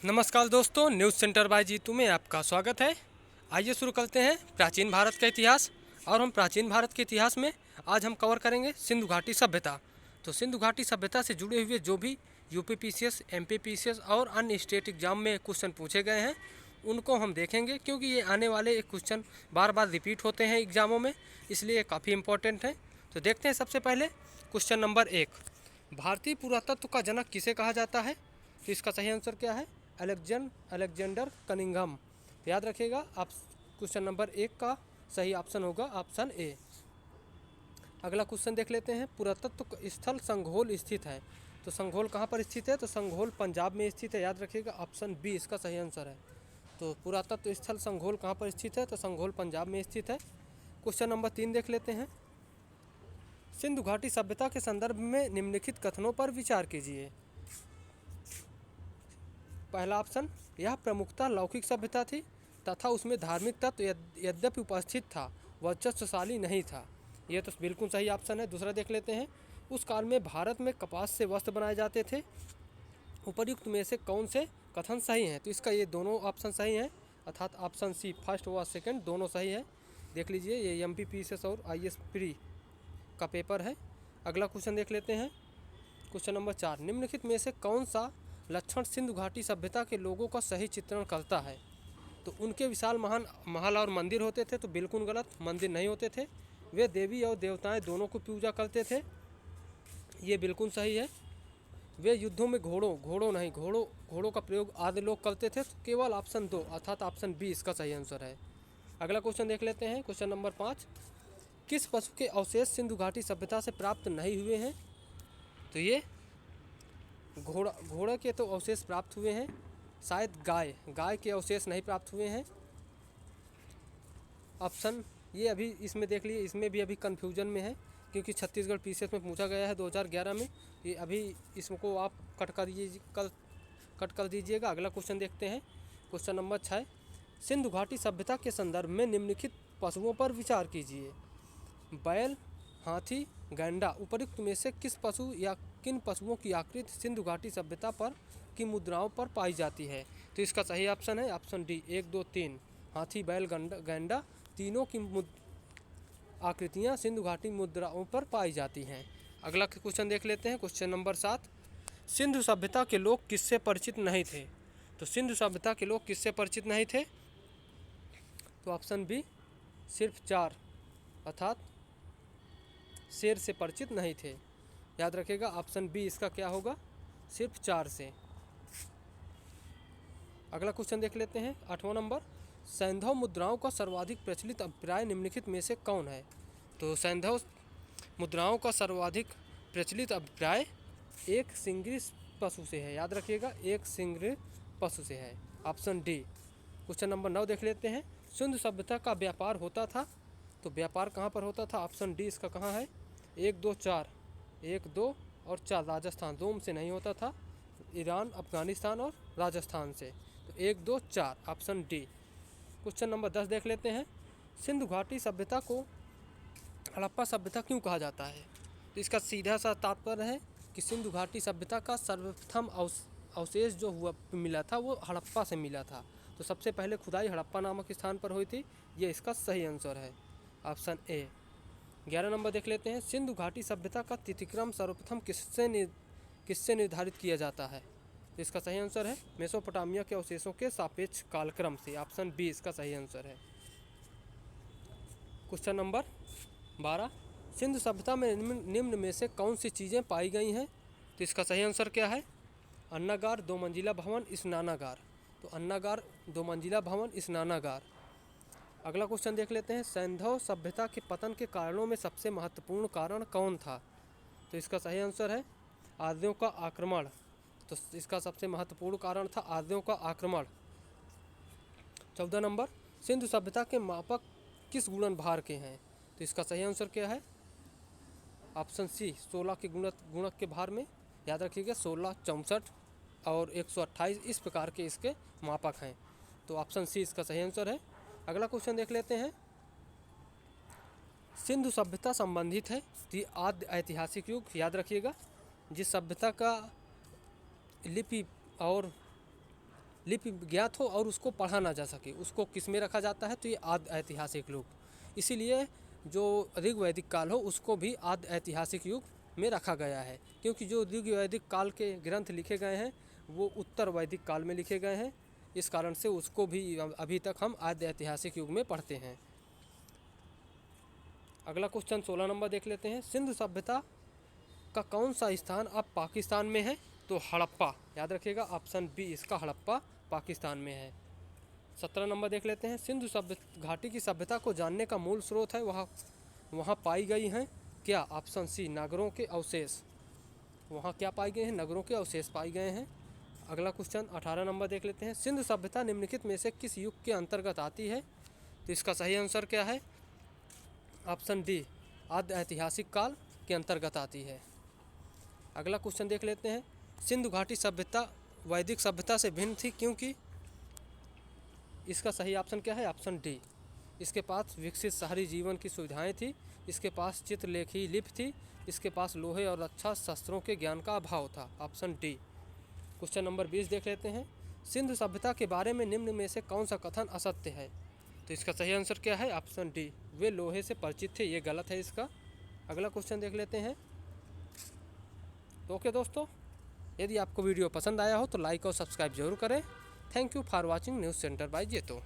नमस्कार दोस्तों, news Center bye Jitu में आपका स्वागत है। आइए शुरू करते हैं प्राचीन भारत का इतिहास। और हम प्राचीन भारत के इतिहास में आज हम कवर करेंगे सिंधु घाटी सभ्यता। तो सिंधु घाटी सभ्यता से जुड़े हुए जो भी यूपीपीसीएस, एमपीपीसीएस और अन्य स्टेट एग्जाम में क्वेश्चन पूछे गए हैं उनको हम देखेंगे, क्योंकि ये आने वाले क्वेश्चन बार बार रिपीट होते हैं एग्जामों में, इसलिए काफ़ी इंपॉर्टेंट है। तो देखते हैं सबसे पहले क्वेश्चन नंबर 1, भारतीय पुरातत्व का जनक किसे कहा जाता है? तो इसका सही आंसर क्या है? Alexander Cunningham. याद रखिएगा, आप क्वेश्चन नंबर 1 का सही ऑप्शन होगा ऑप्शन ए। अगला क्वेश्चन देख लेते हैं, पुरातत्व स्थल संघोल स्थित है। तो संघोल कहाँ पर स्थित है? तो संघोल पंजाब में स्थित है। याद रखिएगा, ऑप्शन बी इसका सही आंसर है। तो पुरातत्व स्थल संघोल कहाँ पर स्थित है? तो संघोल पंजाब में स्थित है। क्वेश्चन नंबर 3 देख लेते हैं, सिंधु घाटी सभ्यता के संदर्भ में निम्नलिखित कथनों पर विचार कीजिए। पहला ऑप्शन, यह प्रमुखतः लौकिक सभ्यता थी तथा उसमें धार्मिक तत्व यद्यपि उपस्थित था, वर्चस्वशाली नहीं था। यह तो बिल्कुल सही ऑप्शन है। दूसरा देख लेते हैं, उस काल में भारत में कपास से वस्त्र बनाए जाते थे। उपर्युक्त में से कौन से कथन सही हैं? तो इसका ये दोनों ऑप्शन सही हैं, अर्थात ऑप्शन सी फर्स्ट व सेकंड दोनों सही है। देख लीजिए, ये एमपीपीसीएस और आईएएस प्री का पेपर है। अगला क्वेश्चन देख लेते हैं, क्वेश्चन नंबर 4, निम्नलिखित में से कौन सा लक्षण सिंधु घाटी सभ्यता के लोगों का सही चित्रण करता है? तो उनके विशाल महान महल और मंदिर होते थे। तो बिल्कुल गलत, मंदिर नहीं होते थे। वे देवी और देवताएं दोनों को पूजा करते थे। ये बिल्कुल सही है। वे युद्धों में घोड़ों का प्रयोग आदि लोग करते थे। तो केवल ऑप्शन 2 अर्थात ऑप्शन बी इसका सही आंसर है। अगला क्वेश्चन देख लेते हैं, क्वेश्चन नंबर 5, किस पशु के अवशेष सिंधु घाटी सभ्यता से प्राप्त नहीं हुए हैं? तो ये घोड़ा के तो अवशेष प्राप्त हुए हैं, शायद गाय के अवशेष नहीं प्राप्त हुए हैं। ऑप्शन ये अभी इसमें देख लिए, इसमें भी अभी कन्फ्यूजन में है, क्योंकि छत्तीसगढ़ पीसीएस में पूछा गया है 2011 में। ये अभी इसको आप कट कर दीजिएगा। अगला क्वेश्चन देखते हैं, क्वेश्चन नंबर 6, सिंधु घाटी सभ्यता के संदर्भ में निम्नलिखित पशुओं पर विचार कीजिए। बैल, हाथी, गैंडा, उपर्युक्त में से किस पशु या किन पशुओं की आकृति सिंधु घाटी सभ्यता पर की मुद्राओं पर पाई जाती है? तो इसका सही ऑप्शन है ऑप्शन डी 1, 2, 3। हाथी, बैल, गैंडा तीनों की आकृतियाँ सिंधु घाटी मुद्राओं पर पाई जाती हैं। अगला क्वेश्चन देख लेते हैं, क्वेश्चन नंबर 7, सिंधु सभ्यता के लोग किससे परिचित नहीं थे? तो सिंधु सभ्यता के लोग किससे परिचित नहीं थे? तो ऑप्शन बी सिर्फ 4 अर्थात शेर से परिचित नहीं थे। याद रखिएगा, ऑप्शन बी इसका क्या होगा? सिर्फ 4 से। अगला क्वेश्चन देख लेते हैं, 8वां नंबर, सैंधव मुद्राओं का सर्वाधिक प्रचलित अभिप्राय निम्नलिखित में से कौन है? तो सैंधव मुद्राओं का सर्वाधिक प्रचलित अभिप्राय एक सिंगरी पशु से है। याद रखिएगा, एक सिंगरी पशु से है, ऑप्शन डी। क्वेश्चन नंबर 9 देख लेते हैं, सिंधु सभ्यता का व्यापार होता था। तो व्यापार कहाँ पर होता था? ऑप्शन डी इसका कहाँ है? 1, 2, 4, 1, 2 और 4 राजस्थान, रोम से नहीं होता था, ईरान, अफगानिस्तान और राजस्थान से। तो 1, 2, 4 ऑप्शन डी। क्वेश्चन नंबर 10 देख लेते हैं, सिंधु घाटी सभ्यता को हड़प्पा सभ्यता क्यों कहा जाता है? तो इसका सीधा सा तात्पर्य है कि सिंधु घाटी सभ्यता का सर्वप्रथम अवशेष जो हुआ मिला था वो हड़प्पा से मिला था। तो सबसे पहले खुदाई हड़प्पा नामक स्थान पर हुई थी। ये इसका सही आंसर है, ऑप्शन ए। 11 नंबर देख लेते हैं, सिंधु घाटी सभ्यता का तिथिक्रम सर्वप्रथम किससे निर्धारित किया जाता है? तो इसका सही आंसर है मेसोपोटामिया के अवशेषों के सापेक्ष कालक्रम से, ऑप्शन बी इसका सही आंसर है। क्वेश्चन नंबर 12, सिंधु सभ्यता में निम्न में से कौन सी चीज़ें पाई गई हैं? तो इसका सही आंसर क्या है? अन्नागार, 2 मंजिला भवन, स्नानागार। तो अन्नागार, 2 मंजिला भवन, स्नानागार। अगला क्वेश्चन देख लेते हैं, सैंधव सभ्यता के पतन के कारणों में सबसे महत्वपूर्ण कारण कौन था? तो इसका सही आंसर है आर्यों का आक्रमण। तो इसका सबसे महत्वपूर्ण कारण था आर्यों का आक्रमण। 14 नंबर, सिंधु सभ्यता के मापक किस गुणन के हैं? तो इसका सही आंसर क्या है? ऑप्शन सी 16 के गुणक के भार में। याद रखिएगा, 16, 64 और 128 इस प्रकार के इसके मापक हैं। तो ऑप्शन सी इसका सही आंसर है। अगला क्वेश्चन देख लेते हैं, सिंधु सभ्यता संबंधित है आद्य ऐतिहासिक युग। याद रखिएगा, जिस सभ्यता का लिपि और लिपि ज्ञात हो और उसको पढ़ा ना जा सके, उसको किस में रखा जाता है? तो ये आदि ऐतिहासिक युग। इसीलिए जो ऋग वैदिक काल हो उसको भी आदि ऐतिहासिक युग में रखा गया है, क्योंकि जो ऋग वैदिक काल के ग्रंथ लिखे गए हैं वो उत्तर वैदिक काल में लिखे गए हैं। इस कारण से उसको भी अभी तक हम आदि ऐतिहासिक युग में पढ़ते हैं। अगला क्वेश्चन 16 नंबर देख लेते हैं। सिंधु सभ्यता का कौन सा स्थान अब पाकिस्तान में है? तो हड़प्पा, याद रखिएगा ऑप्शन बी इसका, हड़प्पा पाकिस्तान में है। 17 नंबर देख लेते हैं। सिंधु घाटी की सभ्यता को जानने का मूल स्रोत है वहाँ पाई गई हैं क्या? ऑप्शन सी नागरों के अवशेष। वहाँ क्या पाए गए हैं? नगरों के अवशेष पाए गए हैं। अगला क्वेश्चन 18 नंबर देख लेते हैं। सिंधु सभ्यता निम्नलिखित में से किस युग के अंतर्गत आती है? तो इसका सही आंसर क्या है? ऑप्शन डी आदि ऐतिहासिक काल के अंतर्गत आती है। अगला क्वेश्चन देख लेते हैं। सिंधु घाटी सभ्यता वैदिक सभ्यता से भिन्न थी क्योंकि? इसका सही ऑप्शन क्या है? ऑप्शन डी, इसके पास विकसित शहरी जीवन की सुविधाएं थी, इसके पास चित्रलेखी लिपि थी, इसके पास लोहे और अच्छा शस्त्रों के ज्ञान का अभाव था। Option D. क्वेश्चन नंबर 20 देख लेते हैं। सिंधु सभ्यता के बारे में निम्न में से कौन सा कथन असत्य है? तो इसका सही आंसर क्या है? ऑप्शन डी, वे लोहे से परिचित थे, ये गलत है इसका। अगला क्वेश्चन देख लेते हैं। तो ओके दोस्तों, यदि आपको वीडियो पसंद आया हो तो लाइक और सब्सक्राइब जरूर करें। Thank you for watching News Center bye जेतो।